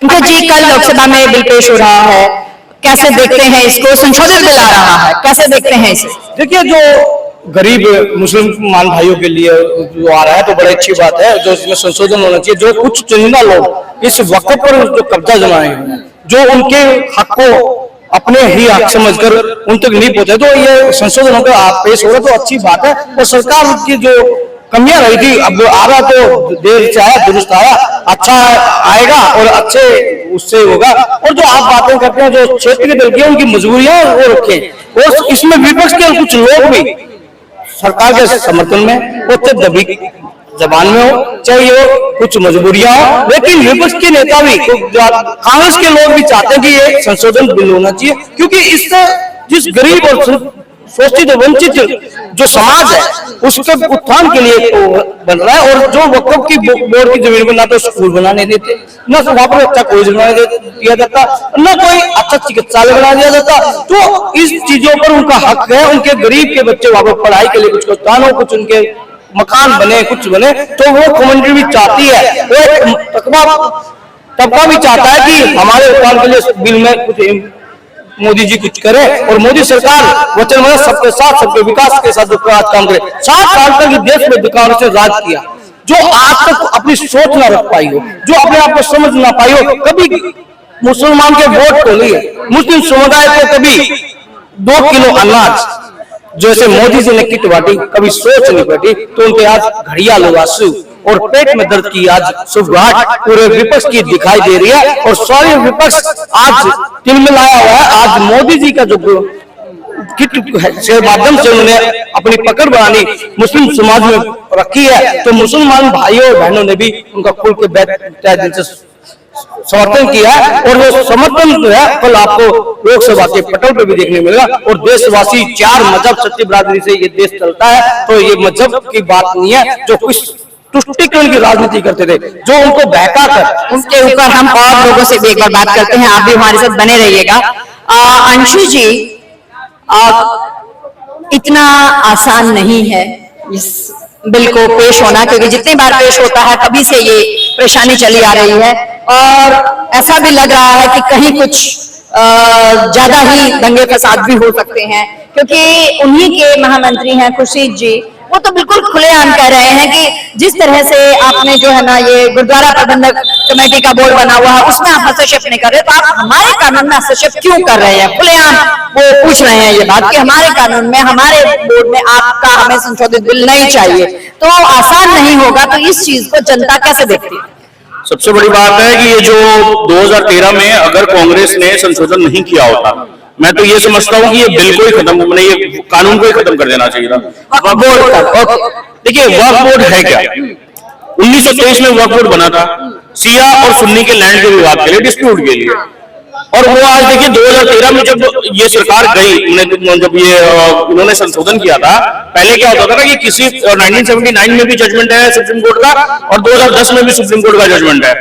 पंकज जी, कल लोकसभा में बिल पेश हो रहा है, कैसे देखते हैं इसको? संशोधित बिल आ रहा है, कैसे देखते हैं इसे? देखिए, जो गरीब मुसलमान भाइयों के लिए जो आ रहा है तो बड़ी अच्छी बात है, जो इसमें संशोधन होना चाहिए। जो कुछ चुनिंदा लोग इस वक्त पर जो कब्जा जमाए हैं, जो उनके हक को अपने ही हक समझकर उन तक नहीं पहुंचे, तो ये संशोधन होकर पेश हो रहा तो अच्छी बात है। और सरकार की जो कमियां रही थी, अब आ रहा तो देर से आया, दुरुस्त आया, अच्छा आएगा और अच्छे उससे होगा। और जो आप बातें करते हैं, जो क्षेत्रीय दल की उनकी मजबूरियां वो रखें, और इसमें विपक्ष के कुछ लोग भी सरकार के समर्थन में वो दबी जबान में हो, चाहे ये कुछ मजबूरियां हो, लेकिन विपक्ष के नेता भी, कांग्रेस के लोग भी चाहते हैं कि ये संशोधन बिल होना चाहिए, क्योंकि इससे जिस गरीब और शोषित वंचित जो समाज है उसके उत्थान के लिए बन रहा है। और जो वक्फ की बोर्ड की जमीन पर ना तो स्कूल बनाने देते, ना तो वहां पर अच्छा कॉलेज बनाने दिया जाता, ना कोई अच्छा चिकित्सालय बना दिया जाता। तो इस चीजों पर उनका हक है, उनके गरीब के बच्चे वहां पर पढ़ाई के लिए कुछ स्थान हो, कुछ उनके मकान बने, कुछ बने, तो वो कम्युनिटी भी चाहती है, वो तबका भी चाहता है कि हमारे उत्थान के लिए बिल में कुछ मोदी जी कुछ करे। और मोदी सरकार वचनबद्ध सबके साथ, सबके विकास के साथ जो काम करे। 7 साल तक देश में विकास से राज किया, जो आज तक अपनी सोच ना रख पाई हो, जो अपने आप को समझ ना पाई हो, कभी मुसलमान के वोट को लिए, मुस्लिम समुदाय को कभी 2 किलो अनाज जैसे मोदी जी ने किट बांटी, कभी सोच नहीं बैठी, तो उनके आज घड़ियाल आंसू और पेट में दर्द की आज सुगंध पूरे विपक्ष की दिखाई दे रही है। और सारे विपक्ष आज तिलमिलाया हुआ है। आज मोदी जी का जो किट के माध्यम से उन्होंने अपनी पकड़ बनानी मुस्लिम समाज में रखी है, तो मुसलमान भाइयों और बहनों ने भी उनका खुल के दिल से समर्थन किया है। और वो समर्थन जो है कल आपको लोकसभा के पटल पर भी देखने मिलेगा। और देशवासी 4 मजहब सच्ची बरादरी से ये देश चलता है, तो ये मजहब की बात नहीं है जो कुछ तुष्टिकरण की राजनीति करते थे, जो उनको बहका कर। उसके ऊपर हम और लोगों से भी एक बार बात करते हैं, आप भी हमारे साथ बने रहिएगा। अंशु जी, इतना आसान नहीं है इस बिल को पेश होना, क्योंकि जितनी बार पेश होता है कभी से ये परेशानी चली आ रही है, और ऐसा भी लग रहा है कि कहीं कुछ ज्यादा ही दंगे फसाद भी हो सकते हैं, क्योंकि उन्हीं के महामंत्री हैं खुर्शीद जी, वो तो बिल्कुल खुलेआम कह रहे हैं कि जिस तरह से आपने जो है ना ये गुरुद्वारा प्रबंधक कमेटी का बोर्ड बना हुआ है उसमें आप हस्तक्षेप नहीं कर रहे, तो आप हमारे कानून में हस्तक्षेप क्यों कर रहे हैं? खुलेआम वो पूछ रहे हैं ये बात कि हमारे कानून में, हमारे बोर्ड में आपका हमें संशोधित बिल नहीं चाहिए। तो आसान नहीं होगा, तो इस चीज को जनता कैसे देखती है? सबसे बड़ी बात है कि ये जो 2013 में अगर कांग्रेस ने संशोधन नहीं किया होता, मैं तो ये समझता हूँ कि ये बिल को ही खत्म, मैंने ये कानून को ही खत्म कर देना चाहिए था। वक्फ बोर्ड, देखिए वक्फ बोर्ड है क्या? 1923 में वक्फ बोर्ड बना था शिया और सुन्नी के लैंड के विवाद के लिए, डिस्प्यूट के लिए। और वो आज देखिए 2013 में जब ये सरकार गई, जब ये इन्होंने संशोधन किया था, पहले क्या होता था ना कि किसी 1979 में भी जजमेंट है सुप्रीम कोर्ट का, और 2010 में भी सुप्रीम कोर्ट का जजमेंट है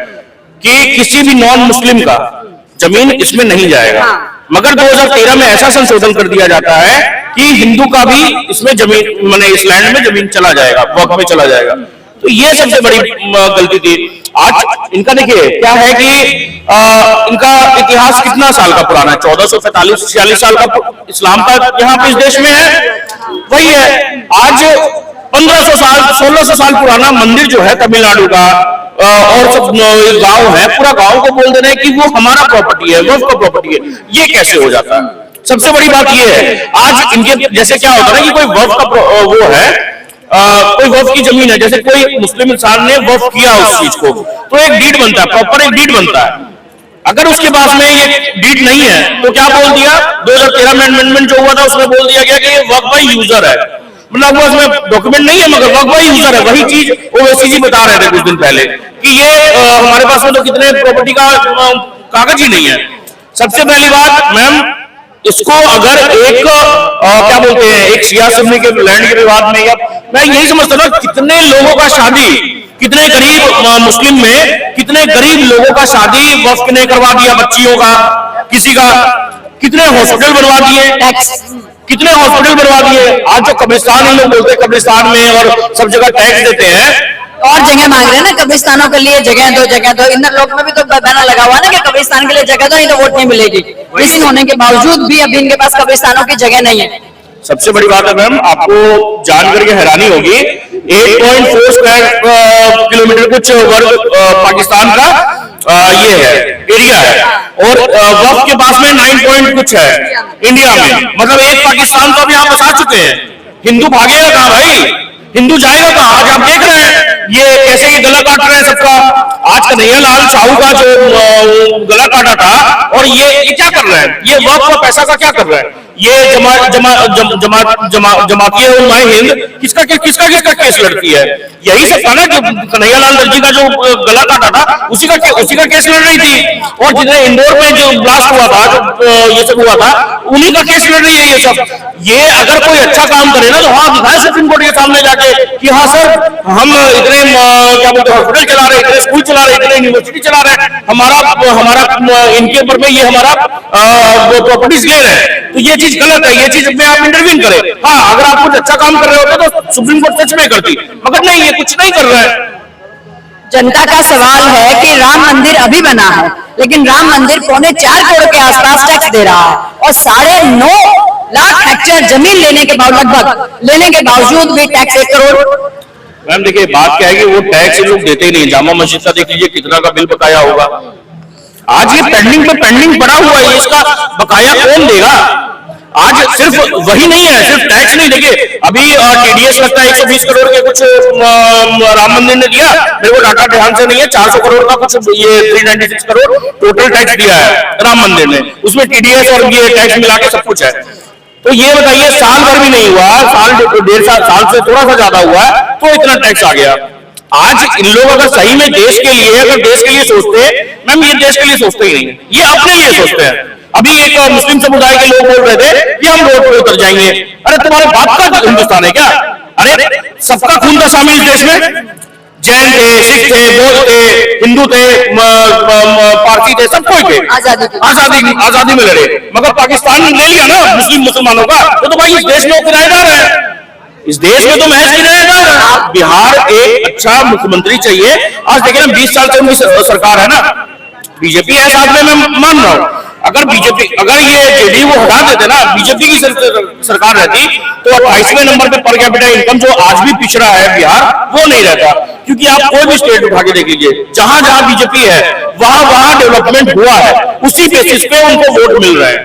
कि किसी भी नॉन मुस्लिम का जमीन इसमें नहीं जाएगा। मगर 2013 में ऐसा संशोधन कर दिया जाता है कि हिंदू का भी इसमें जमीन, माने इस लैंड में जमीन चला जाएगा, वक्फ में चला जाएगा। तो ये सबसे बड़ी गलती थी। आज इनका देखिए क्या है कि इनका इतिहास कितना साल का पुराना है, 1445-46 साल का इस्लाम का यहाँ पे इस देश में है, वही है। आज 1500 साल 1600 साल पुराना मंदिर जो है तमिलनाडु का और सब गांव है, पूरा गांव को बोल दे रहे हैं कि वो हमारा प्रॉपर्टी है, वक्फ का प्रॉपर्टी है। ये कैसे हो जाता है? सबसे बड़ी बात ये है, आज इनके जैसे क्या होता है कि कोई वक्फ का वो है, कोई वक्फ की जमीन है, जैसे कोई मुस्लिम इंसान ने वक्फ किया उस चीज को, तो एक डीड बनता है, प्रॉपर एक डीड बनता है। अगर उसके पास में ये डीड नहीं है तो क्या बोल दिया, 2013 में अमेंडमेंट जो हुआ था उसमें बोल दिया गया कि ये वक्फ बाय यूजर है, मतलब वो उसमें डॉक्यूमेंट नहीं है मगर वक्फ बाय यूजर है। वही चीज ओवैसी जी बता रहे थे कुछ दिन पहले कि ये हमारे पास में तो कितने प्रॉपर्टी का कागज ही नहीं है। सबसे पहली बात मैम, इसको अगर एक क्या बोलते हैं, एक शिया सुन्नी के लैंड के विवाद में, या मैं यही समझता हूँ कितने लोगों का शादी, कितने गरीब मुस्लिम में कितने गरीब लोगों का शादी वक्फ ने करवा दिया, बच्चियों का, किसी का, कितने हॉस्पिटल बनवा दिए, कितने हॉस्पिटल बनवा दिए। आज जो कब्रिस्तान हम लोग बोलते हैं, कब्रिस्तान में और सब जगह टैक्स देते हैं, और जगह मांग रहे हैं ना, कब्रिस्तानों के लिए जगह दो। इन लोग में भी तो बैनर लगा हुआ ना कि कब्रिस्तान के लिए जगह दो, नहीं तो वोट नहीं मिलेगी। मिसिंग होने के बावजूद भी अभी इनके पास कब्रिस्तानों की जगह नहीं है। सबसे बड़ी बात है मैम, आपको जानकर के हैरानी होगी, 8.4 स्क्वायर किलोमीटर कुछ वर्ग पाकिस्तान का ये है, एरिया है, और वक्त के पास में 9 पॉइंट कुछ है इंडिया में। मतलब एक पाकिस्तान तो अभी आप बसा चुके हैं। हिंदू भागेगा कहां भाई, हिंदू जाएगा कहां? आज आप देख रहे हैं ये कैसे ये गला काट रहे हैं सबका। आज कन्हैया लाल साहू का जो गला काटा था, और ये क्या कर रहे हैं, ये वक्त का पैसा का क्या कर रहे हैं, ये जमातिया उलमाए हिंद किसका केस लड़ती है। यही सब था ना कि कन्हैया लाल दर्जी का जो गला काटा था उसी का केस लड़ रही थी, और जितने इंदौर में जो ब्लास्ट हुआ था, जो ये सब हुआ था, उन्हीं का केस लड़ रही है ये सब। ये अगर कोई अच्छा काम करे ना तो हाँ दिखाए सुप्रीम कोर्ट के सामने जाके कि हाँ सर हम इतने क्या बोलते हैं हॉस्पिटल चला रहे, इतने स्कूल चला रहे, इतने यूनिवर्सिटी चला रहे, हमारा इनके ऊपर में ये हमारा प्रॉपर्टीज ले रहे हैं, तो ये चीज गलत है, ये चीज में आप इंटरवीन करें। हाँ अगर आप कुछ अच्छा काम कर रहे होते तो सुप्रीम कोर्ट सच में करती, मगर नहीं, ये कुछ नहीं कर रहा है। जनता का सवाल है कि राम मंदिर अभी बना है, लेकिन राम मंदिर 4.25 करोड़ के आसपास टैक्स दे रहा है, और 9.5 लाख हेक्टेयर जमीन लेने के बावजूद भी टैक्स 1 करोड़। मैम देखिए बात क्या है कि वो टैक्स लोग देते ही नहीं। जामा मस्जिद का देख लीजिए कितना का बिल बकाया होगा, आज ये पेंडिंग पड़ा हुआ है, इसका बकाया कौन देगा? आज सिर्फ वही नहीं है, सिर्फ टैक्स नहीं, देखिए अभी टीडीएस लगता है 120 करोड़ के कुछ राम मंदिर ने दिया, मेरे को डाटा ध्यान से नहीं है, 400 करोड़ का कुछ ये 396 करोड़ टोटल टैक्स दिया है राम मंदिर ने, उसमें टीडीएस और ये टैक्स मिला के सब कुछ है। तो ये बताइए साल भर भी नहीं हुआ, डेढ़ साल से थोड़ा सा ज्यादा हुआ है तो इतना टैक्स आ गया। आज इन लोग अगर सही में देश के लिए, अगर देश के लिए सोचते हैं, मैम ये देश के लिए सोचते ही नहीं है, ये अपने लिए सोचते हैं। अभी एक मुस्लिम समुदाय के लोग बोल रहे थे कि हम रोड पे उतर जाएंगे। अरे तुम्हारे बाप का हिंदुस्तान है क्या? अरे सबका खून था शामिल इस देश में, जैन थे, सिख थे, बौद्ध थे, हिंदू थे, पारसी थे, सब कोई थे, आजादी में लड़े, मगर पाकिस्तान ने ले लिया ना मुसलमानों का, तो भाई इस देश में किराएदार है, इस देश में तो महज किराएदार है। बिहार एक अच्छा मुख्यमंत्री चाहिए। आज देखिए ना 20 साल से उनकी सरकार है ना, बीजेपी है साथ में, मैं मान रहा हूं। अगर ये जेडीयू को हटा देते ना, बीजेपी की सरकार रहती, तो 28वें नंबर पे पर कैपिटा इनकम जो आज भी पिछड़ा है बिहार, वो नहीं रहता। क्योंकि आप कोई भी स्टेट उठा के देख लीजिए, जहां जहां बीजेपी है वहां डेवलपमेंट हुआ है, उसी बेसिस पे उनको वोट मिल रहे हैं।